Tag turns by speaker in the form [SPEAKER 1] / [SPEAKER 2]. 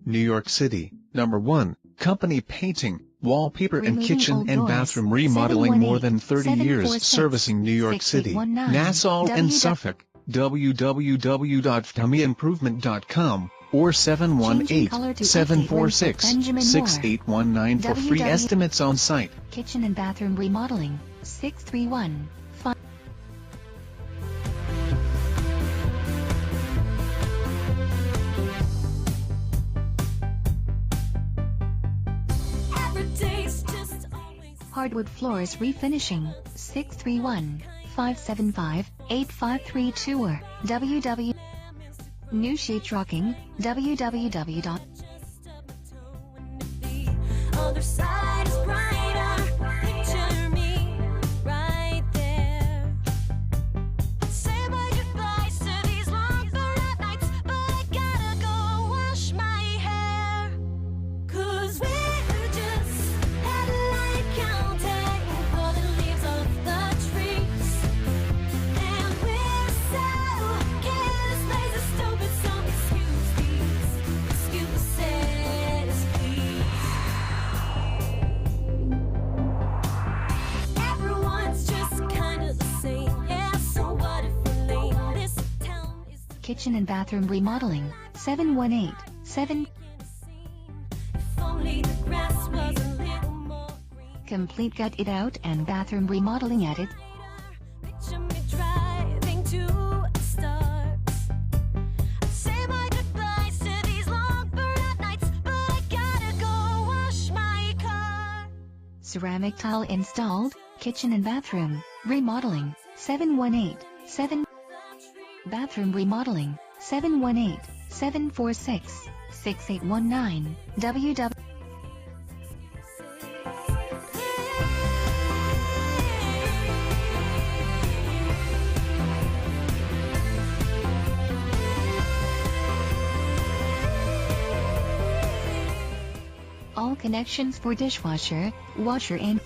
[SPEAKER 1] New York City. Number 1. Company painting, wallpaper and
[SPEAKER 2] Removing
[SPEAKER 1] kitchen
[SPEAKER 2] old
[SPEAKER 1] and
[SPEAKER 2] doors.
[SPEAKER 1] bathroom remodeling. More than 30 years
[SPEAKER 2] 746
[SPEAKER 1] servicing New York City,
[SPEAKER 2] 6819
[SPEAKER 1] Nassau and Suffolk. www.ftommyimprovement.com or 718-746-6819 for free estimates on site.
[SPEAKER 2] Kitchen and bathroom remodeling, 631. Hardwood floors refinishing, 631-575-8532 or www. New sheetrocking, www.
[SPEAKER 3] Other side is brighter. Picture me right there. Say my goodbyes to these long burnout nights, but I gotta go wash my hair. 'Cause we're just headlight counting for the leaves of the trees, and we're so careless, plays a stupid song. Excuse these excuses, please. Everyone's just kind of the same. Yeah, so what if we're lame? This town is
[SPEAKER 2] Kitchen and bathroom remodeling, 718-7.
[SPEAKER 3] if only the grass was a little more green.
[SPEAKER 2] Complete gut it out and bathroom remodeling at it.
[SPEAKER 3] Picture me driving to the stars. I say my goodbyes to these long burnout nights, but I gotta go wash my car.
[SPEAKER 2] Ceramic tile installed, kitchen and bathroom remodeling, 718-7. Bathroom remodeling, 718-746-6819 www. All connections for dishwasher, washer and